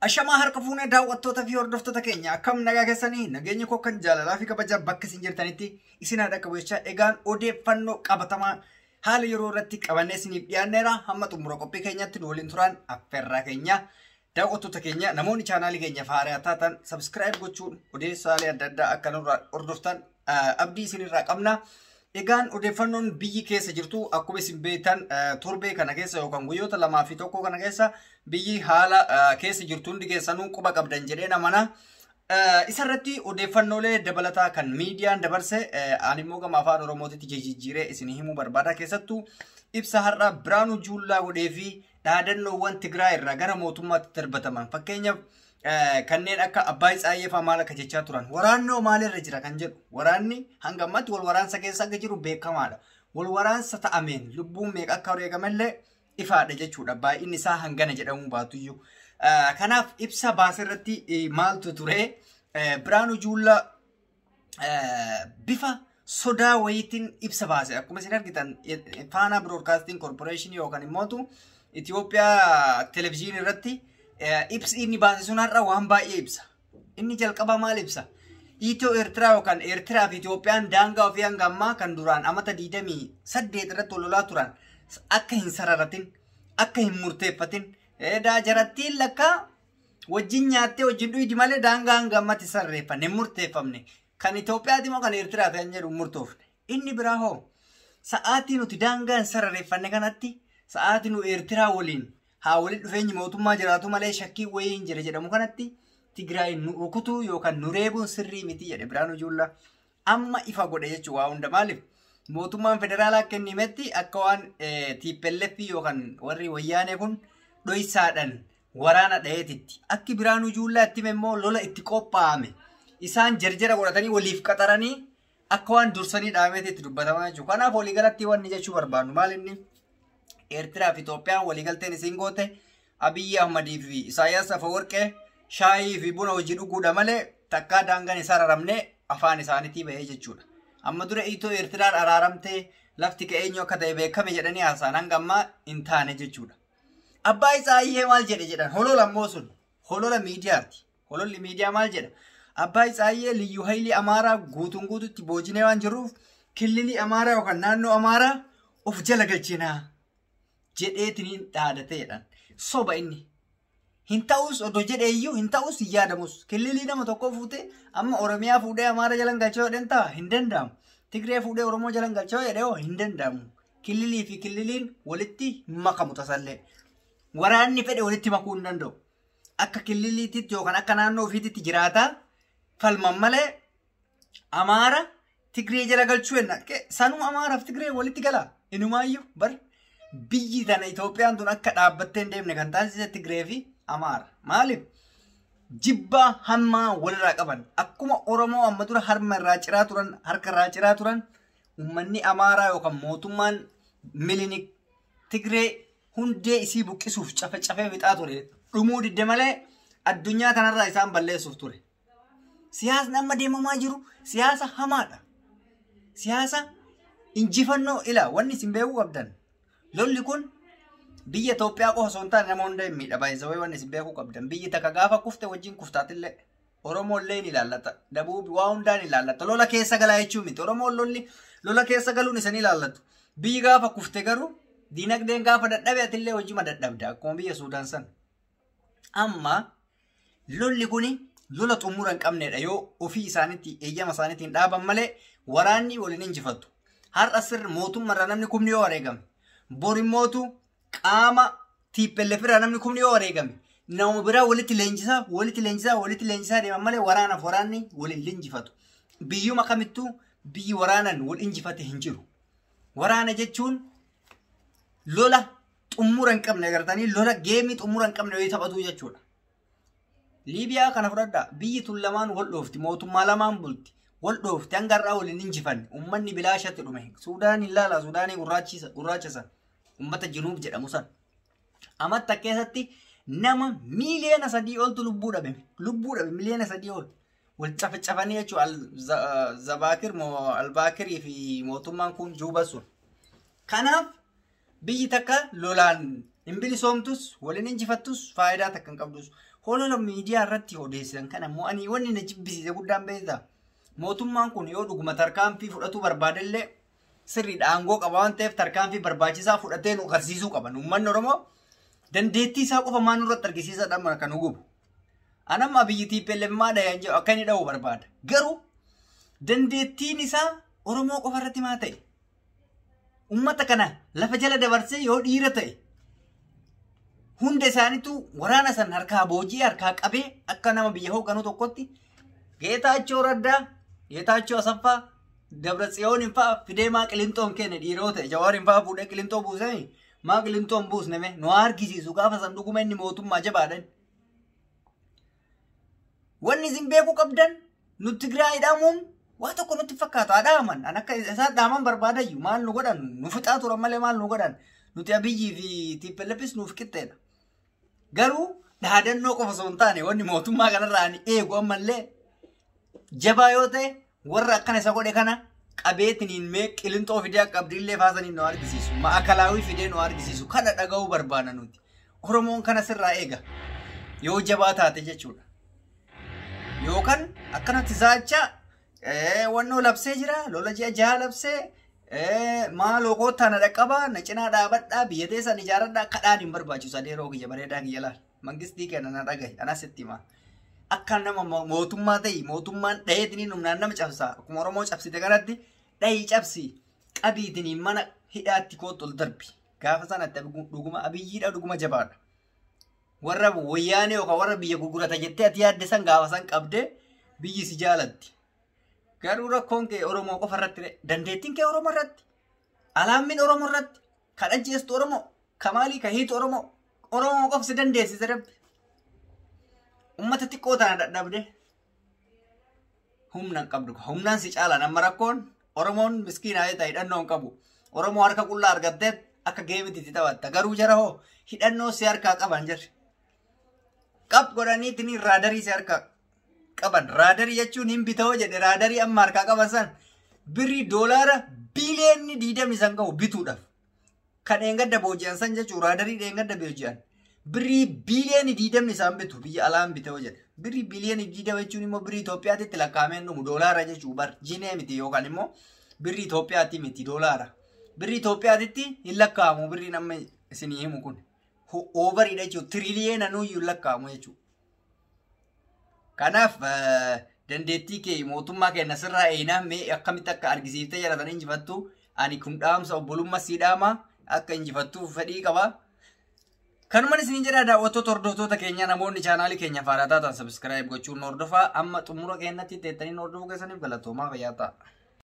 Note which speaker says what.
Speaker 1: Ashama harka fuunee daawwattoota fi hordoftoota keenya akkam nagaa keessanii nageenya koo kan jaalalaa fi kabajaa bakka isin jirtanitti isin haadha qabachaa egaan odeeffannoo qabatamaa haala yeroo irratti qabannee isiniif dhiyaanneera hamma xumura qophii keenyatti nu waliin turaan affeerraa keenya daawwattoota keenya namoonni chaanaalii keenya faaraa taatan subscribe gochuun odeessaalee adda addaa akka nurraa hordoftan abdii isinirraa qabna. Egaan odeeffannoon biyyi keessa jirtu akkuma isin beektan torbee kana keessa yookaan guyyoota lamaa fi tokko kana keessa biyyi haala keessa jirtu hundi keessanuu quba qabdan jedhee namana. Isarratti odeeffannoolee dabalataa kan miidiyaan dabarse ani immoo gama afaan Oromootitti jijjiiree isin himuu barbaada. Keessattuu ibsa har'a Biraanuu Juullaa godhee fi dhaadannoowwan Tigraay irraa gara mootummaatti darbataman fakkeenyaaf kanneen akka Abbaay Tsaayyeefaa maal akka jechaa turan waraannoo maalirra jira kan jedhu waraanni hanga ammatti wal waraansa keessa akka jiru beekamaadha. Wal waraansa ta'ameen lubbuun meeqa akka wareegamallee ifaadha jechuudha. Baay'inni isaa hangana jedhamuu baatuyyuu. Kanaaf ibsa baasirratti maaltu ture Biraanuu Juullaa bifa sodaa wayiitiin ibsa baase akkuma isin argitan Faana Broadcasting Corporation yookaan immoo Itoophiyaa televezyiinii irratti ibsi inni baase sun har'a waan baay'ee ibsa. Inni jalqaba maal ibsa? Eertiraa yookaan Eertiraa fi Itoophiyaan daangaa ofii hanga ammaa kan duraan amata 28 irratti lolaa turan akka hin sararatin, akka hin murteeffatin, jarattiin lakkaa wajjin nyaattee wajjin dhuydi malee daangaa hanga ammatti sarreeffanne hin murteeffamne. Kan Itoophiyaati moo kan Eertiraa ta'an jedhu murtoofne. Inni biraa hoo sa'aatii nuti daangaa hin sarreeffanne kanatti sa'aatii nu Eertiraa waliin haa waliin dhufeenyi mootummaa jiraatu malee shakkii wayii hin jire jedhamu kanatti Tigraay nu rukutuu yookaan nu reebuun sirrii miti jedhe Biraanuu Juullaa. Amma ifa godhe jechuun waa hunda maaliif mootummaan federaalaa akka inni himetti akka waan TPLF yookaan warri wayyaanee kun dhoysaadhaan waraana dhaheetitti akki Biraanuu Juullaa itti immoo lola itti qophaa'ame isaan jarjara godhatanii waliif qaxaranii akka waan dursanii dhaameetitti dubbatamaa jechuudha. Kanaaf waliigalatti wanni jechuu barbaannu maal inni Eertiraa fi Itoophiyaan waliigalteen isin goote Abiyyi Ahmadii fi Isaayyaas Afeworqee shaayii fi buna hojii dhuguudha malee takkaa daangaan isaa raramne afaan isaaniitii bahee jechuudha. Amma dura Itoo Eertiraan araaramtee lafti ka'eenyu akka ta'e beekame jedhanii haasaan hanga ammaa hin taane jechuudha. Abbaay Tsaayyee maal jedhe jedhan holola ammoo sun holola miidiyaati. Hololli miidiyaa maal jedha? Abbaay Tsaayyee liyyuu haylii Amaaraa guutuun guututti boojinee waan jiruuf killilii Amaaraa yookaan naannoo Amaaraa of jala galchinaa jedheetiin dhaadateedhaan soba inni hin ta'us odoo jedheeyyuu hin ta'us hin yaadamus killilii nama tokko fuute amma Oromiyaa fuudhee Amaara jalan galchoo jedhan ta'a hin danda'amu. Tigree fuudhee Oromoo jalan galchoo jedhee hin danda'amu. Killilii fi killiliin walitti makamu tasallee waraanni fedhe walitti makuu hin danda'u. Akka killiliititti yookaan akka naannoo ofiititti jiraataa falman malee Amaara Tigree jala galchuu jenna sanuu Amaaraaf Tigree walitti gala inumaayyuu bar biyyi tana Itoophiyaan tun akka dhaabbattee hin deemne kan taasise Tigree fi Amaara. Maaliif? Jibbaa hammaa walirraa qaban. Akkuma Oromoo amma dura harma irraa ciraa turan, harka irraa ciraa turan, uummanni Amaaraa yookaan mootummaan Milinik Tigree hundee isii buqqisuuf cafee fixaa ture. Dhumuu didde malee addunyaa kanarraa isaan balleessuuf ture. Siyaasni amma deemamaa jiru siyaasa hamaadha. Siyaasa injifannoo ila wanni isin beekuu qabdan. Lolli kun biyya Itoophiyaa qofa osoo hin taane nama hunda hin miidha baay'isawee wanni isin beekuu qabdan. Biyyi takka gaafa kufte wajjin kuftaatillee Oromoollee ni ilaallata. Dabuubi waa hundaan ilaallata. Lola keessa galaa jechuun miti. Oromoon lola keessa galuun isa ni ilaallatu. Biyyi gaafa kufte garuu diinagdeen gaafa dadhabe atillee hojima dadhabda akkuma biyya Suudaan san. Amma lolli kuni lola xumura hin qabnedha yoo ofii isaaniitti eeyyama isaaniitiin dhaaban malee waraanni waliin injifatu. Har'a sirri mootummaarraa namni kumni yoo wareegame. Borimmootu qaama TPLF irraa namni kumni yoo wareegame nama biraa walitti leenjisaa deeman malee waraanaaf waraanni waliin leenjifatu. Biyyuma kamittuu biyyi waraanan wal injifate hin jiru. Waraana jechuun lola xumura hin qabne agartanii lola geemii xumura hin qabne yoo taphatu jechuudha. Liibiyaa kana fudhadhaa biyyi tun lamaan wal dhoofti mootummaa lamaan bulti. Wal dhoofti hanga har'aa waliin injifanne uummanni bilaashatti dhume. Suudaan hin laala Suudaanii gurraacha ummata jinuuf jedhamu san. Amatta keessatti nama miiliyoona 3 oltu lubbuu dhabe miiliyoona 3 ol wal cafanii jechuudha Zabaakir moo Albaakirii fi mootummaan kun Juba sun. Kanaaf biyyi takka lolaan Imbili soomtus waliin injifattus faayidaa takkan qabdus. Holola miidiyaa irratti odeessan kana immoo ani wanni na jibbisiise guddaan beektaa. Mootummaan kun yoo dhuguma tarkaanfii fudhatu barbaadellee sirriidha aangoo qaba waan ta'eef tarkaanfii barbaachisaa fudhatee nu agarsiisuu qaban. Uummanni Oromoo dandeettii isaa qofa maan irratti argisiisa dhamma kan hubu. Anamma biyyi TPLF dhayaan jedhu akka inni dha'u barbaada. Garuu dandeettiin isaa Oromoo qofa irratti maa ta'e? Uummata kana lafa jala dabarsee yoo dhiira ta'e hunda isaaniitu waraana san harkaa boojii harkaa qabee akka nama biyya hoogganuu tokkotti Geetaachoo Raddaa, Geetaachoo Asaffaa, Dabratsiyoon fa'aa fidee maa Qilinxoon kenne dhiiroo ta'e Jawaariin fa'aa fuudhee Qilinxoo buusanii maa Qilinxoon buusneme nu argisiisu gaafa san dhuguma inni mootummaa jabaadhan. Wanni isin beekuu qabdan nuti Tigraay dhaamuun waa tokko nutti fakkaata dhaaman an akka isaa dhaaman barbaadayyu maal nu godhan nu fixaa turan malee maal nu godhan nuti Abiyyii fi TPLFis nuuf qixxeedha. Garuu dhaadannoo qofa osoo hin taane wanni mootummaa kanarraa ani eegu ammallee jabaa yoo ta'e warra akkana isa godhe kana qabeetiniin mee Qilinxoo fidee akka abdiillee faasaniin nu argisiisu ma'akalaawii fidee nu argisiisu kana dhaga'uu barbaada nuti. Oromoon kana sirraa eega yoo jabaa taate jechuudha. Yookaan akkanatti saachaa wannoo labsee jira lola ji'a jaha labsee maaloo koottaa na dhaqqabaa na cinaa dhaabadhaa biyya teessan ijaaradhaa kadhaan hin barbaachisu adeeroo kiyya bareedaa kiyya laal mangistii kenna na dhagahi anas itti himaa akka nama mootummaa ta'e mootummaan dhaheetiniin humnaan nama cabsaa akkuma Oromoo cabsite kanatti dhahii cabsii qabiitiniin mana hidhaatti kootti ol darbi gaafa sanatti dhuguma Abiyyiidha dhuguma jabaadha. Warra wayyaanee yookaan warra biyya gurgurata jettee ati yaadde san gaafa san qabdee biyyi si jaalatti. Garuu rakkoon kee Oromoo qofa irratti dandeettiin kee Oromoo irratti alaammiin Oromoo irratti kan ajjeestu Oromoo kamaalii kan hiitu Oromoo qofa si dandeessise rabbi. Uummata xiqqoo tana dadhabde humna hin qabdu humnaan si caalan amma rakkoon Oromoon miskiinaa ta'e hidhannoo hin qabu. Oromoo harka qullaa argattee akka geemititti taphatta garuu jara hoo hidhannoo si harkaa qaban jirri. Qab godhaniitiin raadarii si harkaa qaban raadarii jechuun hin bitoo jedhe raadarii amma harkaa qaban san birrii doolaara biiliyoonni 20 san qabu bituudhaaf kan eengadda booji'an san jechuun raadarii eengadda booji'an birrii biiliyoonni 20 isaan bitu biyya alaan bitoo jedhe birrii biiliyoonni 20 jechuun immoo birrii Itoophiyaatti lakkaa'ameen dhumu doolaara jechuun bar jinee miti yookaan immoo birrii Itoophiyaatti miti doolaara birrii Itoophiyaatti hin lakkaa'amu birrii nama isinii himu kun oovariidha jechuun tiriliyeena nuyyuu lakkaa'amu jechuudha. Kanaaf dandeettii kee mootummaa kenna sirraa eenaa mee akkamitti akka argisiiftee jedhatan injifattu ani kun dhaamsa obbolummaa sii dhaama akka injifattuuf fedhii qaba. Kanumaan isin jedhaa daawwattoota hordoftoota keenya namoonni chaanaalii keenya faarataa ta'an sabiskiraayib gochuun hordofaa amma xumura keenyatti teettaniin hordofuu keessaniif galatoomaa fayyaa ta'a.